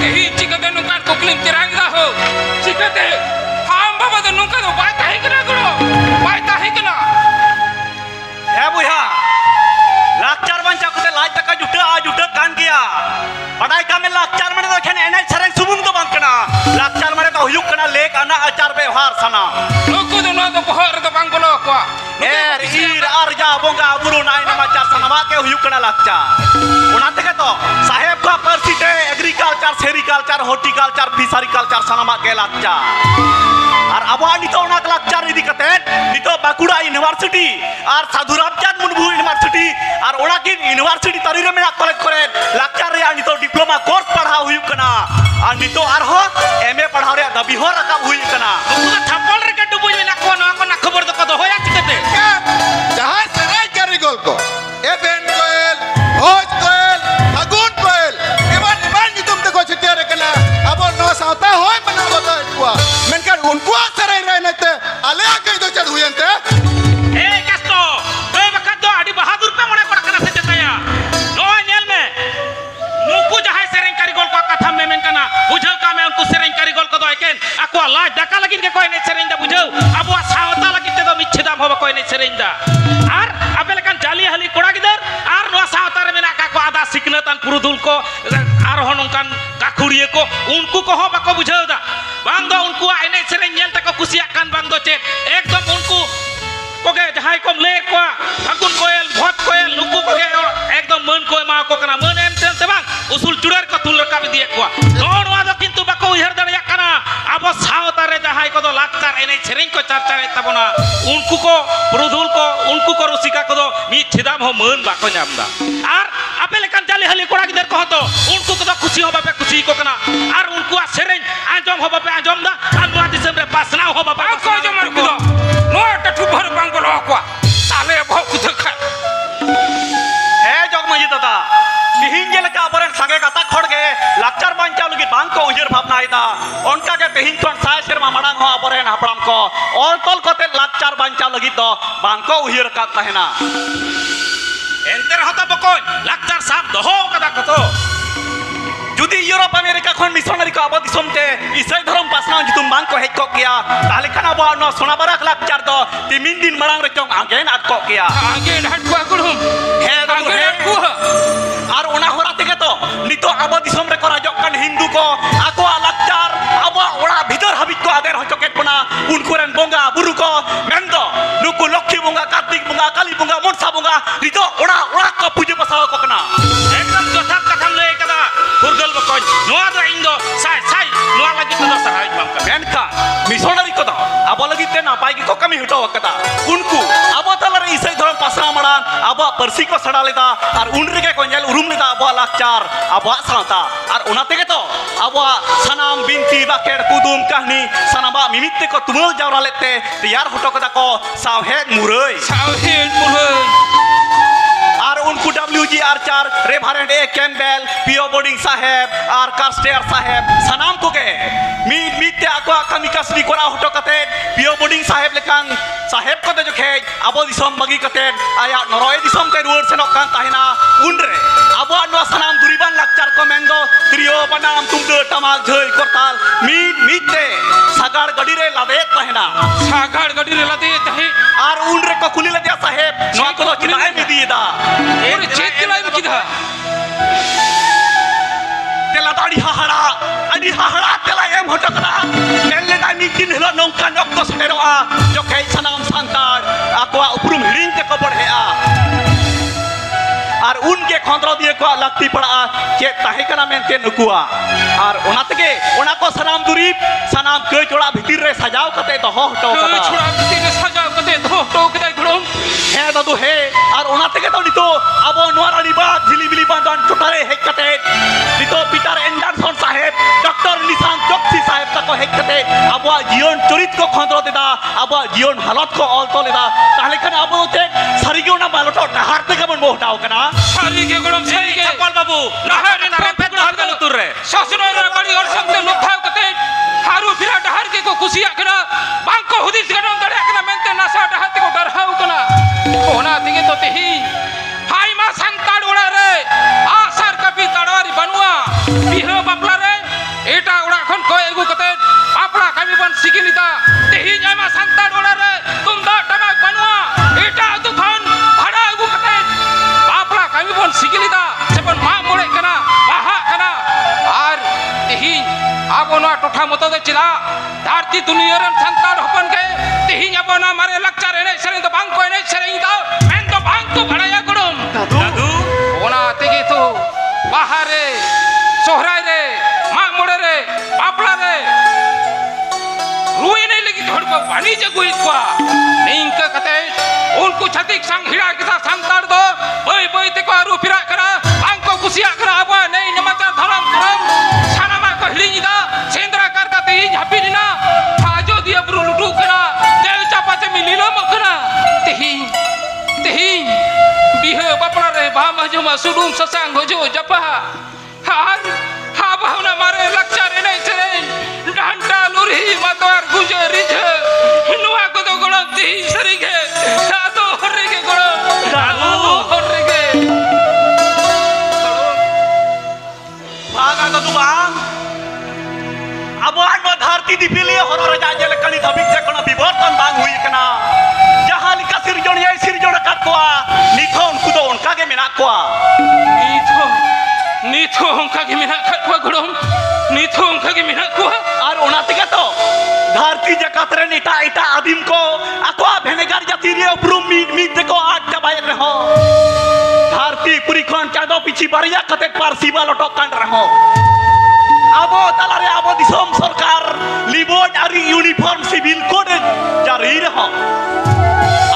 यही चिकते नुकार कोकलिम तिरंगा हो चिकते हम बाबा तो नुका तो बात है कना करो बात है कना हे बुया लाकचार बंचा कते लाज तक जुटा कान किया पढ़ाई का में लाकचार माने तो खेन एनएच सरंग सुमुंग तो बांग कना लाकचार माने तो हुयुक कना लेक आना आचार व्यवहार सना नुकु तो ना तो बहर तो बांग बोलो को एर ईर आरजा बोंगा बुरु नाय नमाचार सनमा के हुयुक कना लाकचार ओनाते के तो साहेब का परसिटे एग्रीकल्चर सेरिकल्चर हॉर्टिकल्चर फिशरीकल्चर सनमा के लाकचार আর আবহাওয়া নিতো অনেক লাকচার ইদি কাতে নিতো বাঁকুড়া ইউনিভার্সিটি আর সাধু রামচাঁদ মুর্মু ইউনিভার্সিটি আর ওনাকিন ইউনিভার্সিটি তারিরে মেনা কলেজ করে লাকচার রে নিতো ডিপ্লোমা কোর্স পড়াও হুইক কনা আর নিতো আর হ এমএ পড়াও রে দাবি হ রাকাব হুইক কনা नुकु तो थप्पल रे के डुबुई में ना खबर तो कदो होया चिकते जहां सराय कारीगल को ए बेन कोयल भोज कोयल फागुन कोयल एबार नितुम ते को छिटिया रे कना अब नो सावता होय मना बता कुआ मेनकर उनको सराय रहने ते आले आके दो चढ़ हुयंते ए कस्तो बे बकत दो आडी बहादुर पे मने पड़कना से जताया नो नेल में नुकु जहां सेरें कारीगल को कथा में मेन कना बुझो का में उनको सेरें कारीगल को दो एकेन आको लाज डका लगिन के कोई ने सेरें दा बुझो अबो सावता लगिन ते दो मिच्छे दाम होबा कोई ने सेरें दा आर अबे लेकन जाली हली कोड़ा गिदर आर नो सावता रे मेना का को आदा सिकनतान पुरुदुल को आर होनकान काखुड़िए को उनको को हो बाको बुझो दा बांग दो उनको आइने सेरें नेल तक कुसिया कान बांग दो चे एकदम उनको कोगे जहां को ले को फागुन कोयल भोट कोयल नुकु कोगे एकदम मन को मा को कना मन एम तेन ते बांग उसूल चुड़र को तुल रका दिए को नोनवा दो किंतु बाको उहर दड़या कना अब सावता रे जहां को दो लाकचार एने सेरें को चर्चा रे तबना उनको को पुरुदुल को उनको को रसिका को दो मी छिदाम हो मन बाको नामदा आर आपे लेकन जाले हली कोड़ा गिदर को तो उनको को दो खुशी हो बापे खुशी को कना आर उनको आ सेरें आजम हो बापे आजम दा आर नुआ दिसम रे पासना हो बापे को जो मर को नो टटु भर बांग बोलो को ताले बहुत देखा हे जगमजी दादा तिहिन जे लका बरन संगे कथा खड़ के लाकचार बांचा लगी बांग को उजर ᱞᱮᱫᱟ ᱚᱱᱠᱟ ᱜᱮ ᱛᱮᱦᱮᱧ ᱠᱷᱚᱱ 100 ᱥᱮᱨᱢᱟ ᱢᱟᱲᱟᱝ ᱦᱚᱸ ᱟᱵᱚᱨᱮᱱ ᱦᱟᱯᱲᱟᱢ ᱠᱚ ᱚᱞ ᱛᱚᱞ ᱠᱟᱛᱮ ᱞᱟᱠᱪᱟᱨ ᱵᱟᱧᱪᱟᱣ ᱞᱟᱹᱜᱤᱫ ᱫᱚ ᱵᱟᱝᱠᱚ ᱩᱭᱦᱟᱹᱨ ᱟᱠᱟᱫ ᱛᱟᱦᱮᱱᱟ ᱮᱱᱛᱮ ᱨᱮᱦᱚᱸ ᱛᱚ ᱵᱚᱠᱚᱧ ᱞᱟᱠᱪᱟᱨ ᱥᱟᱵ ᱫᱚᱦᱚ ᱠᱟᱫᱟ ᱠᱚ ᱛᱚ ᱡᱩᱫᱤ ᱤউᱨᱳᱯ ᱟᱢᱮরিকা ᱠᱷᱚᱱ ᱢᱤᱥᱚনারি ᱠᱚ ᱟᱵᱚ ᱫᱤᱥᱚᱢ ᱛᱮ ᱤᱥᱟᱹᱭ ᱫᱷᱚᱨᱚᱢ ᱯᱟᱥᱱᱟᱣ ᱧᱩᱛᱩᱢ ᱵᱟᱝ ᱠᱚ ᱦᱮᱡ ᱠᱚᱜ ᱜᱮᱭᱟ ᱛᱟᱦᱞᱮ ᱠᱷᱟᱱ ᱟᱵᱚᱣᱟᱜ ᱱᱚᱣᱟ ᱥᱳᱱᱟ ᱵᱟᱨᱟᱠ ᱞᱟᱠᱪᱟᱨ ᱫᱚ ᱛᱤᱢᱤᱱ ᱫᱤᱱ ᱢᱟᱲᱟᱝ ᱨᱮ ᱪᱚᱝ ᱟᱜᱮᱱ ᱟᱫ ᱠᱚᱜ ᱜᱮᱭᱟ ᱟᱜᱮ ᱰᱟᱦᱟᱴ ᱠᱚᱣᱟ ᱜᱩᱲᱩᱢ ᱦᱮᱸ ᱫᱟᱫᱩ ᱟᱜᱮ ᱦᱮᱸ ᱰᱟᱦᱟᱴ ᱠᱚᱣᱟ ᱟᱨ ᱚᱱᱟ ᱦᱚᱨᱟ ᱛᱮᱜᱮ ᱛᱚ ᱱᱤᱛᱚᱜ ᱟᱵᱚ ᱫᱤᱥᱚᱢ ᱨᱮᱠᱚ ᱨᱟᱡᱚᱜ ᱠᱟᱱ ᱦᱤᱱᱫᱩ ᱠᱚ ᱟᱠᱚᱣᱟᱜ ᱞᱟᱠᱪᱟর ᱟᱵᱚᱣᱟᱜ ᱚᱲᱟᱜ ᱵᱷᱤᱛᱟᱹᱨ ᱦᱟᱹᱵᱤᱡ ᱠᱚ ᱟᱫᱮᱨ ᱦᱚᱪᱚ ᱠᱮᱫ ᱵᱚᱱᱟ ᱩᱱᱠᱩ ᱨᱮᱱ ᱵᱚᱸᱜᱟ ᱵᱩᱨᱩ ᱠᱚ ᱢᱮᱱᱫᱚ ᱱᱩᱠᱩ ᱞᱚᱠᱠᱷᱤ ᱵᱚᱸᱜᱟ ᱠᱟᱨᱛᱤᱠ ᱵᱚᱸᱜᱟ ᱠᱟᱞᱤ ᱵᱚᱸᱜᱟ ᱢᱚᱱᱥᱟ ᱵᱚᱸᱜᱟ ᱱᱤᱛᱚᱜ ᱚᱲᱟᱜ ᱚᱲᱟᱜ ᱠᱚ ᱯᱩᱡᱟᱹ ᱯᱟᱥᱟᱣ ᱟᱠᱚ ᱠᱟᱱᱟ ᱮᱠᱫᱚᱢ ᱡᱚᱛᱷᱟᱛ ᱠᱟᱛᱷᱟᱢ ᱞᱟᱹᱭ ᱠᱟᱫᱟ ᱯᱷᱩᱨᱜᱟᱹᱞ ᱵᱚᱠᱚᱧ ᱱᱚᱣᱟ ᱫᱚ ᱤᱧ ᱫᱚ ᱥᱟᱭ ᱥᱟᱭ ᱱᱚᱣᱟ ᱞᱟᱹᱜᱤᱫ ᱛᱮᱫᱚ ᱥᱟᱨᱦᱟᱣ ᱤᱧ ᱵᱟᱝ ᱠᱟᱱᱟ ᱢᱮᱱᱠᱷᱟᱱ ᱢᱤᱥᱚᱱᱟরি ᱠᱚᱫᱚ ᱟᱵᱚ ᱞᱟᱹᱜᱤᱫ ᱛᱮ ᱱᱟᱯᱟᱭ ᱜᱮᱠᱚ ᱠᱟᱹᱢᱤ ᱦᱚᱴᱚ ᱟᱠᱟᱫᱟ ᱩᱱᱠᱩ ᱟᱵᱚ ᱛᱟᱞᱟᱨᱮ ᱤᱥᱟᱹᱭ ᱫᱷᱚᱨᱚᱢ ᱯᱟᱥᱱᱟᱣ ᱢᱟᱲᱟᱝ ᱟᱵᱚᱣᱟᱜ ᱯᱟᱹᱨᱥᱤ ᱠᱚ ᱥᱮᱬᱟ ᱞᱮᱫᱟ ᱟᱨ ᱩᱱ ᱨᱮᱜᱮ ᱠᱚ ᱧᱮᱞ ᱩᱨᱩᱢ ᱞᱮᱫᱟ ᱟᱵᱚᱣᱟᱜ ᱞᱟᱠᱪᱟᱨ ᱟᱵᱚᱣᱟᱜ ᱥᱟᱶᱛᱟ ᱟᱨ ᱚᱱᱟ ᱛᱮᱜᱮ ᱛᱚ ᱟᱵᱚᱣᱟᱜ ᱥᱟᱱᱟᱢ ᱵᱤᱱᱛᱤ ᱵᱟᱠᱷᱮᱲ ᱠᱩᱫᱩᱢ ᱠᱟᱹᱦᱱᱤ ᱥᱟᱱᱟᱢᱟᱜ ᱢᱤᱢᱤᱫ ᱛᱮᱠᱚ ᱛᱩᱢᱟᱹᱞ ᱡᱟᱣᱨᱟ ᱞᱮᱫ ᱛᱮ ᱛᱮᱭᱟᱨ ᱦᱚᱴᱚ ᱠᱟᱫᱟ ᱠᱚ ᱥᱟᱶᱦᱮᱫ ᱢᱩᱨᱟᱹᱭ ᱥᱟᱶᱦᱮᱫ ᱢᱩᱨᱟᱹᱭ আর উনকু ডব্লিউজি আর্চার রেভারেন্ড এ ক্যাম্পবেল পিও বোর্ডিং সাহেব আর কাস্টেয়ার সাহেব সানাম কোকে মিট মিটতে আকোয়া কামি কাসনি করা হটো কাতে পিও বোর্ডিং সাহেব লেকান সাহেব কতে জখে আবো দিসম বাগি কাতে আয়া নরয় দিসম তে রুয়ার সেনক কান তাহেনা উনরে আবো নোয়া সানাম দুরিবান লাকচার কমেন্ডো ত্রিও বানাম তুমদে টামাক ঝই করতাল মিট মিটতে সাগার গাড়ি রে লাদে তাহেনা সাগার গাড়ি রে লাদে তাহে আর উনরে কো খুলি লাদে সাহেব নোয়া কো চিনাই মিদিয়েদা ওরে চেক দিলাই কিধা তেলা দাড়ি হাহাড়া আদি হাহাড়া তেলা এম হটো করা তেলে না মিটিন হলো নৌকান অক্ত সেরোয়া জখে সানাম সান্তার আকোয়া উপরুম হিড়িং তে কো বড়হেয়া আর উনকে খন্দ্র দিয়ে কো লাগতি পড়া কে তাহে কানা মেনতে নুকুয়া আর ওনা থেকে ওনা কো সানাম দুরিব সানাম কই চড়া ভিতির রে সাজাও কতে দহ হটো করা ছোড়া দিতে সাজা কতে ধো টক দাই গুড়ুম হ্যাঁ দাদু হে আর ওনা থেকে তো নিতো আবো নোয়ারানি বাদ ঝিলিবিলি বাঁধন চোটারে হেক কাতে নিতো পিটার এন্ডারসন সাহেব ডক্টর নিশান চকসি সাহেব তাকো হেক কাতে আবো জীবন চরিত কো খন্দ্র দেদা আবো জীবন হালত কো অল তোলেদা তাহলে কেন আবো তে সারিগে ওনা মালটো ডাহার থেকে বন বহটাও কেনা সারিগে গুড়ুম সারিগে চাপাল বাবু নাহারে তারে পেট হারগাল তুর রে শাসনের বাড়ি ওর সঙ্গে লুকাও কতে হারু ফিরা ডাহার কে কো খুশিয়া করা বাংকো হুদিস গনম দড়ে কনা মেনতে নাসা ডাহার তে কো ডরহাও কনা ওনা দিকে তো তেহি হাই মা সান্তাড় ওড়া রে আসার কাপি তাড়ারি বানুয়া বিহা বাপলা রে এটা ওড়া খন কই এগু কতে বাপলা কামি বন সিকিনিতা তেহি জামা সান্তাড় ওড়া রে তুমদা টামাক বানুয়া এটা দুখন ভাড়া এগু কতে বাপলা কামি বন সিকিনিতা সেবন মা মোড়ে কনা বাহা কনা আর তেহি আবনা টঠা মতো দে চিলা ধরতি দুনিয়ার সান্তাড় হপন কে তেহি আবনা মারে লাকচার এনে সেরে তো বাং কই নাই সেরে দাও মেন তো বাং তো ভাড়ায়া গড়ম দাদু ওনা তেগে তো বাহারে সোহরাই রে মা মোড়ে রে বাপলা রে রুই नहीं लगी थोड़ को पानी जगुई को निंक कते उनको छतिक संग हिड़ा किसा संतार दो बई बई ते को आरु फिरा करा आंको कुसिया करा अब नहीं नमचा धरम करम छानामा को हिड़ी दा सेंद्रा कर का ते झापी ना आजो दिया ब्रु लुटू करा देव चापा ते मिलिलो मकना तेही तेही बिहे बापला रे बा मजमा सुडुम ससांग होजो जपा हार हा भावना मारे लक्षार नहीं चले डांटा लुरी मतवार गुजे रिझ नुआ को तो गणम ती सरीगे सातो हरेगे गणम सातो हरेगे बागा दादू बांग अब आनो धरती दिपिली हरो राजा जेल कली धबिक से कोना विवर्तन बांग हुई कना जहां लिका सिरजोड़ ये सिरजोड़ काटवा निथो उनको तो उनका के मेना कोआ नीथो हमका के मिना खटवा गणम नीथो हमका के मिना को और ओना तिके तो धरती जगत रे इटा इटा आदिम को अकवा भेनेगार जाति रे उपरुम मीट देखो आट दबाय रहो धरती पुरी खन चादो पिछि बारिया कते पारसी वाला टोकान रहो आबो तालारे आबो दिसोम सरकार लिबोड आरी यूनिफॉर्म सिविल कोड जारी रहो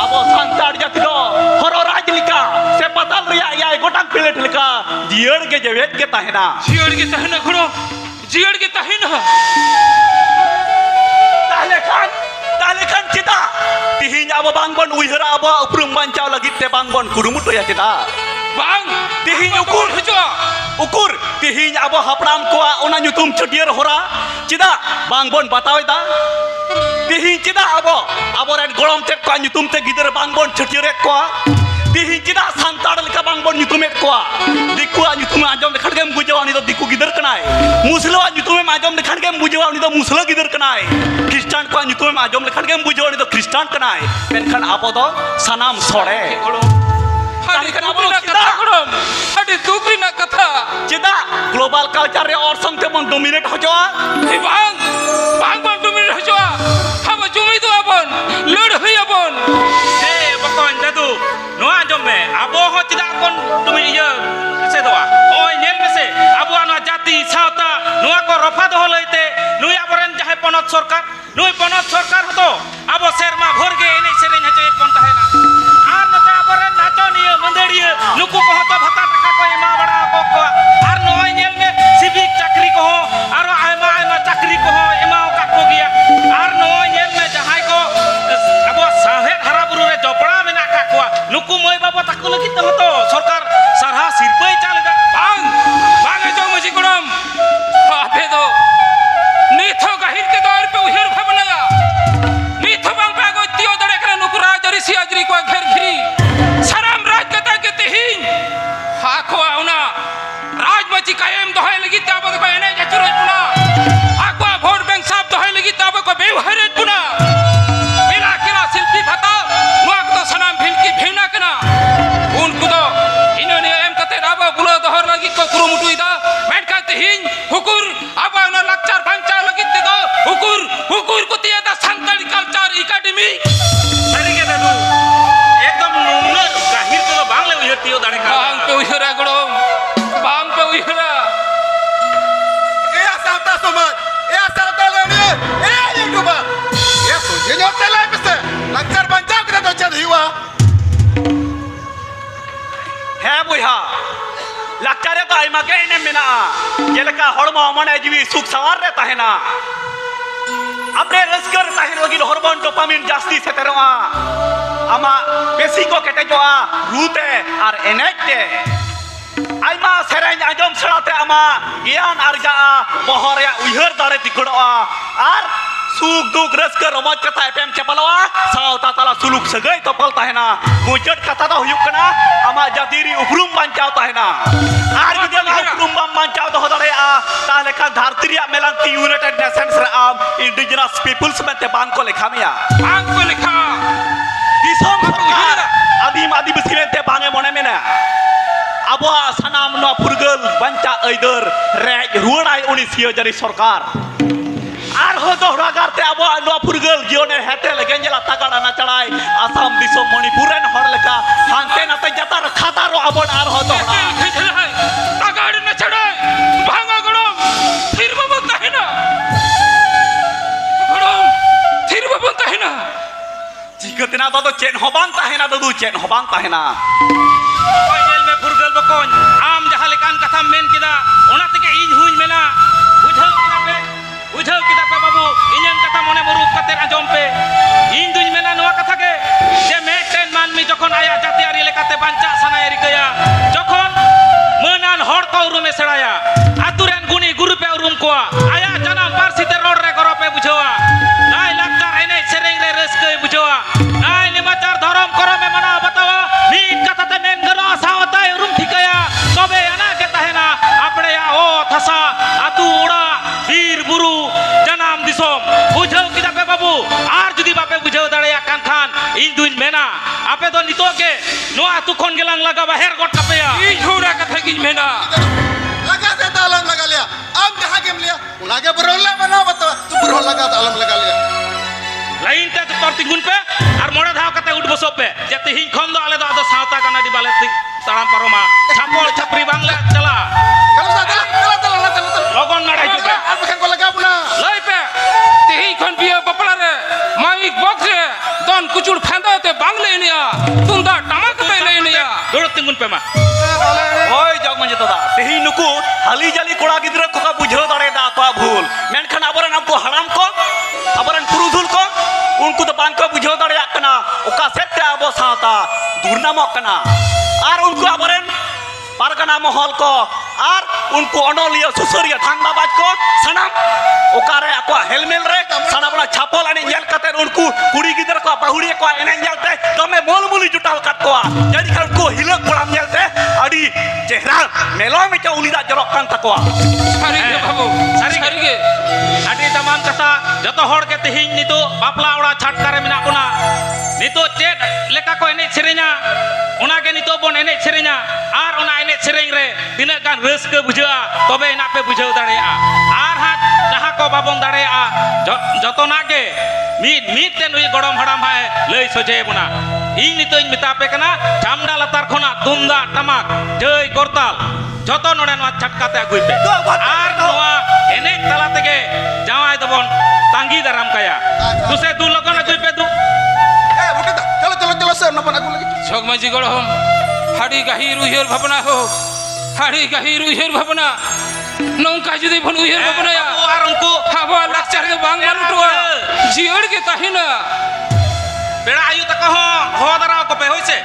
आबो संताड़ जाति दो हरो राज लिका से पताल रिया या गोटाक प्लेट लिका जियड़ के जेवेत के ताहेना जियड़ के तहना खड़ो जियड़ के तहना ताले खान चिता तिहिं आबो बांगबन उइहरा आबो उपरुम बांचाव लगित ते बांगबन कुरुमुटो या चिता bang Tihinya ukur. hujua Ukur tihinya abo hapram koa ona nyutum chutiar hora cida bang bon bataw da tihin cida abo ren golom tek koa nyutum te gider bang bon chutiar koa tihin cida santar leka bang bon nyutum et koa diku nyutum anjom dekhan gem bujawa ni do diku gider kanai muslo nyutum anjom dekhan gem bujawa ni do muslo gider kanai kristan koa nyutum anjom dekhan gem bujawa ni do kristan kanai menkhan abo do sanam sore hari dukri na katha kodom hari dukri na katha cida global culture re or song te mon dominate hojoa bang bang dominate hujua haba jumi tu abon lord hui abon Bakon dadu noa anjom me abo ho tidak kon tumi iya se doa oi nyel me se abo ana jati sauta noa ko rofa do holoite nui aboren jahe ponot sarkar hoto abo serma bhorge ene sereng haje kon tahena ar nata aboren natoniya mandariya nuku ko hoto bhata taka ko ema bada ko ar noi nyel me civic chakri ko aro aima chakri ko ema ka ko giya ar noi nyel me jahai ko abo sahet haraburu re jopra mena ka ko nuku moi baba taku lagi to hoto sarkar sarha sirpai chalga bang ajo maji kodom ape do nitho gahir ke dor pe uhir bhavnaga nitho bang bago tio dare kra nukura jari si ajri ko gher ghiri saram raj kata ke tihin ha ko auna raj machi kaem dohay lagi tabo ko ene jachuro puna akwa vote bank sab dohay lagi tabo ko bewharet puna mila kira silpi bhata nuak to sanam bhilki bhina kana unku do inoni em kate raba bulo dohor lagi ko kurumutu ida menka tihin hukur aba na lakchar bangcha lagi te do hukur ko tiya da santali culture academy sarige dadu ekdam nunar gahir to bangle uyar tio dare ka bang pe uhira godom bang pe uhira Ya sauta somat, ya sauta leni, youtuber. Ya suje nyote lai peste. Lakar bancau kita tu cari hiwa. he buiha lakare to aima ge ene mena jeleka hormo mone jiwi suk sawar re tahena apne raskar tahen lagi hormon dopamine jasti seteroa ama besi ko ketejoa rute ar enekte aima sereng ajom serate ama gian arja pohor ya uihar dare tikodoa ar suk duk raskar romoj kata epem chapaloa sauta tala suluk sagai topal tahena mujud kata do huyuk kana ama jadiri uprum bancau tahena ar judi uprum bancau do dare tahle kan dharti ria melanti united nations re indigenous peoples mete bangko lekha mia bang pe likha disom sarkar adim adibasi mete bange mone mena abo sanam no purgal banca eider rej ruanai unisia jari sarkar ar ho dohra garte abo no purgal jione hete legen jela tagada na chadai asam disom monipuren hor leka hante nate jatar khataro abo ar ho dohra khijlai tagad na chadai bhanga godom thir babon tahina godom thir babon tahina jikatina do chen hobang tahena do chen hobang tahena oi nyel me furgal bakon am jaha lekan katha men kida ona teke ij huj mena बुझाओ किदा पे बाबू इनन कथा मने मरुक कते आजम पे इन दुई मेना नवा कथा के जे मेटेन मानमी जखन आया जातियारी लेकाते बांचा सानाय रिकया जखन मनान हर को उरुमे सेड़ाया आतुरेन गुनी गुरु पे उरुम कोआ आया जनाम पारसिते रोड रे गरो पे बुझवा नाय लागतार एने सेरेंग रे रसकय बुझवा नाय लिमाचार धरम करो में मना बतावा मीट कथाते मेन गनो सावताय उरुम ठिकया तबे अना के तहेना आपड़े या ओ थसा आतु उड़ा वीर बुरु जनाम दिसोम बुझाओ किदा पे बाबू आर जुदी बापे बुझाओ दाड़ेया कान खान इन दुइन मेना आपे तो नितो के नो आतु खन गेलांग लगा बाहेर गोट कापेया इ झोड़ा कथा की मेना लगा दे तो alam लगा लिया. Am जहाँ गेम लिया. उलागे berolah mana betul. Tu berolah लगा तो alam लगा लिया. लाइन ते तोर तिंगुन पे आर मोड़ा धाव कते उठ बसो पे जते हिं खन दो आले दो आदो सावता काना डी बाले ताराम पारोमा छापड़ छपरी बांगला चला Kalau sudah telah. लगन नाड़ाई जो पे Apa kan kau lagi puna? lay pe tihi khon biya bapla re maik box re don kuchur phanda te bangle niya tunda tamak te le niya दौड़ तिंगुन पे मा oi jog manje toda tehi nuku hali jali koda gidra ko ka bujhau dare da to bhul menkhan aboran amko haram ko aboran purudhul ko unku to bang ko bujhau dare kana oka sette abo sauta durnamok kana ar unku aboran pargana mohol ko ar unku onoliya susuria thang babaj ko sanam okare akwa helmel re sanam na chapol ani nyel kate unku kuri gidar ko bahuri ko ene nyel te tome mol muli jutal kat ko jadi kan ko hilak pulang nyel te adi chehra melo mecha ulida jorok kan takwa Sari ge babu. Sari ge. Adi tamam kata joto hor ke tihin nitu bapla ora chatkare menak bona nitu chet leka ko enek serenya ona ge nitu bon enek serenya ar ona enek sereng re tinaak gan reuske bujaa tobe enak pe bujau darea ar hat jaha ko babon darea joto nage mid ten ui godom hadam hai lei soje bona ing nitu ing metape kana chamda latar khona tunda tamak jei kortal joto node noa chatkate agui pe ar noa enek tala tege jawai dobon tanggi daram kaya tuse du logon agui pe du Bukan tak? Chalo Sam, napa aku lagi? Jog maji gorom. Hari gahir uyur bhabna ho. Hari gahir uyur bhabna. Nongka judi bon uyur bhabna ya. ar unku Haba lakchar ge bang malu tua. Jior ge tahina. bera ayu taka ho dara ko pe hoise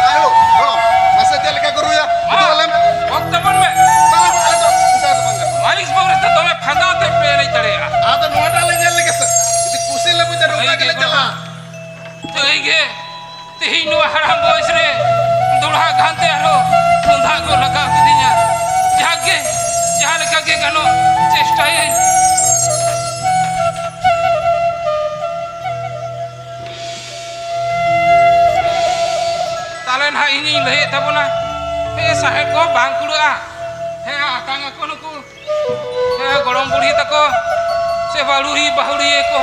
Ayo, tolong. Masa dia leka guru ya? Itu alam. Waktu pun me. Bang, ada tu. Bisa tu bang. Malik sebab itu tome phanda te pe lei tare ya. Ada nuada lagi yang lagi sah. Itu kusil lah punya roda kita jalan. Tege. Tihin nu haram bois re. Dulha gante aro. Tunda go laga kidinya. Jage. Jahal kage gano. Chestai. Talen ha ini lehe tabuna. He saheb ko bang kulua. He akang aku nuku. He gorong buri tako. Se baluri bahuri ko.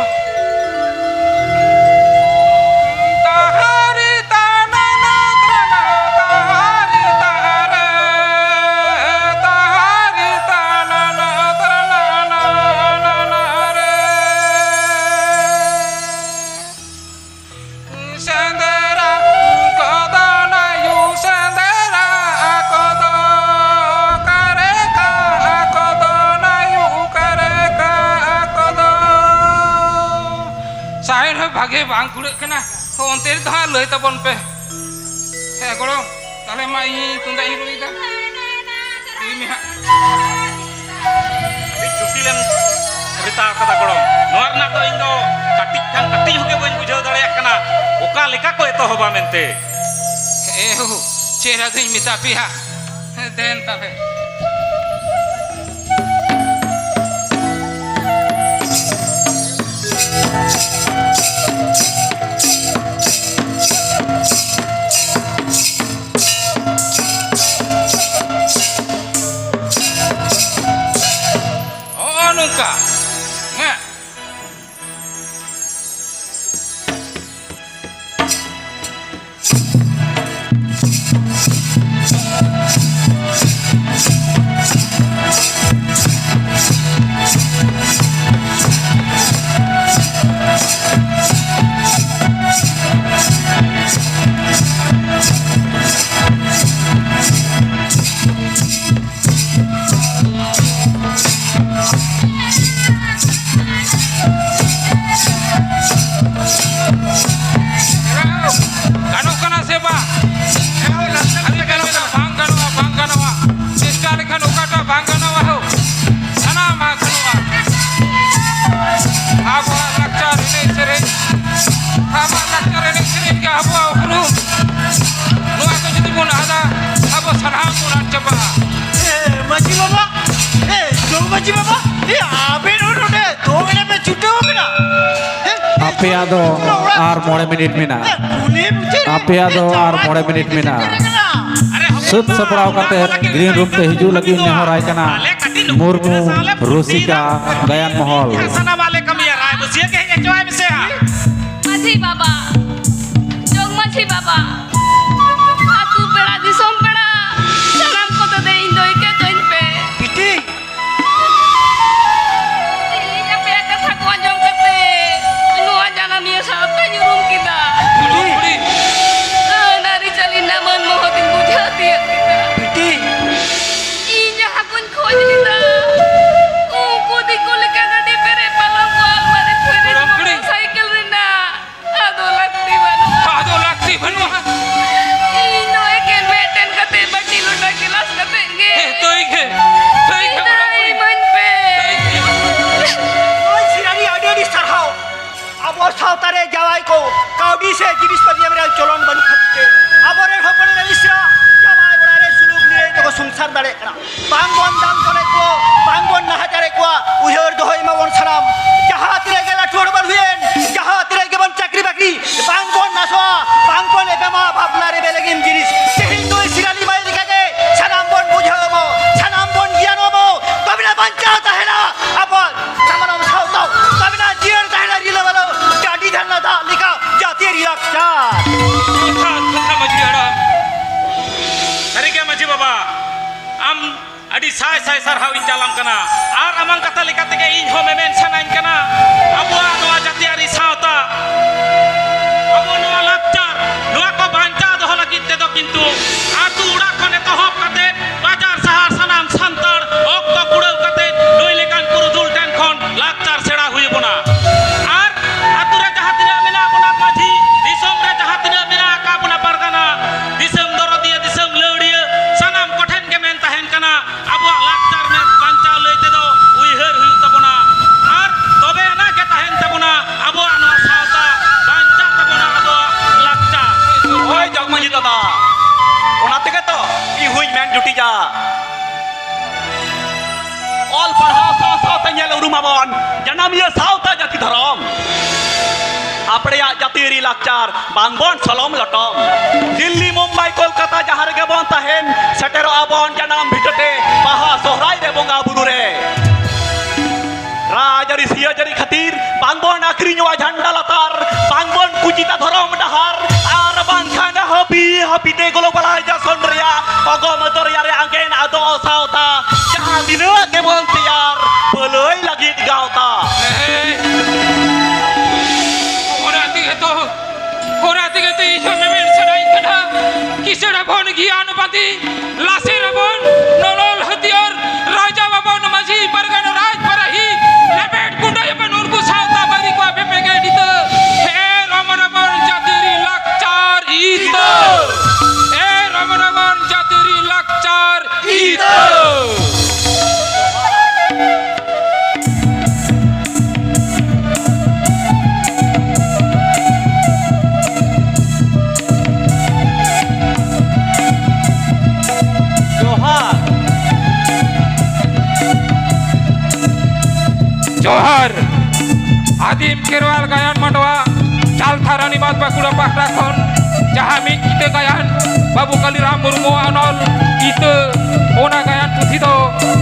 Tahari tanana trana tahari tahare tahari tanana trana nanare sendera kodana yu sendera kodo kareka kodona yu kareka kodo sain bhage bang kude kana onte dah lei tabon pe he gorong tale mai tunda iru ida ini ha adi jutilem cerita kata golong noar na do indo katik kan kati hoge boin bujau dareyak kana oka leka ko eto hoba mente hu chera dei mita piha den tabe nungka nge Ape ado ar 9 minit mina. Ape ado ar 9 minit mina. Sud saprau kate green room te hiju lagi nehorai kana Murmu Rusika Gayan Mohol. sana wale kami ya rai busia ke hanya coy bisa Masih baba. Jog masih baba. Atu pera di sompera. Salam kota de indoi ke toin pe. Piti, Iya pe kata ko anjong kate. Nu ajana mia sata nyurum kita. buri Dari jalin naman mohotin bujati ya kita. piti. Iya hakun ko kita. Kuku di ke Dai man pe. ওই সিরানি আডেডি সারহাও আবর সাউতারে যাওয়াই কো কাউডি সে জিনিসপাতি আমরা চলন বানু খাতিতে আবরের হপরে রেলিসরা জামাই ওড়ারে সুলুক নিয়ে তো সংসার দাঁড়ে না বাংবন দান করে কো বাংবন না হাজারে কো উহের দহই মাবন সালাম জাহাতিরে গেলা টোড়বার হুয়েন জাহাতিরে গেবন চাকরি বাকরি বাংবন নাসোয়া বাংবন এবেমা ভাবনারে বেলেগিম জিনিস সেহিন দুই সিরানি মাই দিকাকে সানাম বন বুঝাবো সানাম বন জ্ঞান হবো তবে না বাঞ্চাও তাহেনা আবর সামানাম সাউতাও তবে না জিয়ার তাহেনা রিলে বলো জাতি ধারনা দা লিখা জাতির রক্ষা কথা মাঝি হাড়াম সারিকে মাঝি বাবা আম আদি সাই সাই সারহাও ইন জালাম কানা আর আমang kata leka tege in ho memen sanain kana abo noa jatiari sauta abo noa lakcar noa ko banja doh lagi tedo kintu atu uda kone tohop kate bajar sahar sanam santar okto kudau kate doi lekan kurudul ten khon lakcar sera hui bona ar atu re jahatina mena bona maji disom re jahatina mena ka bona pargana disom dorodia disom leudia sanam kothen ke men tahen kana abo lakcar me banja lei tedo uihar hui tabona ar tobe na ke tahen tabona abo noa sauta banja tabona abo lakcar ওই জগমাজি দাদা ওনা থেকে তো ই হুই main duty যা all পড়াও সাউতা ñel urumabon janamia sauta jati dharam aprea jatiri lakcar bangbon salom latom Delhi Mumbai Kolkata যাহার গেবন তাহেন সেটের abon janam bhitote paha sohrai re bonga buru re রাজারি সিয়াজারি খাতির বাংবন আক্রিñoa ঝান্ডা লাতার বাংবন কুচিতা ধরম ডাহার আর বাংখানা হপিতে গ্লোবালাইজেশন রেয়া অগম দরিয়ারে আঙ্গেন আদো সাউতা যাহা দিনে কেবল তিয়ার বলই লাগিত গাওতা Ora tige to iso memen sanain kana kisera bon gian pati lasir bon nolol hatiar raja babon maji pargana raj parahi lebet kundai ban urku sauta bari ko bepege dito he ramanabon jatiri lakcar ito he ramanabon jatiri lakcar ito Johar जोहर आदिम केरवाल गायन मंडवा चाल थारानी बात बाकुड़ा पाखड़ा खन जहाँ में कीते गायन बाबू कालीराम मुर्मू अनल कीते ओना गायन पुथी दो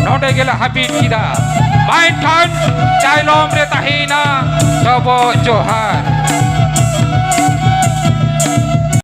नोटे गेला हाबिब किदा माइन खान चाइलोम रे ताहिना तबो जोहर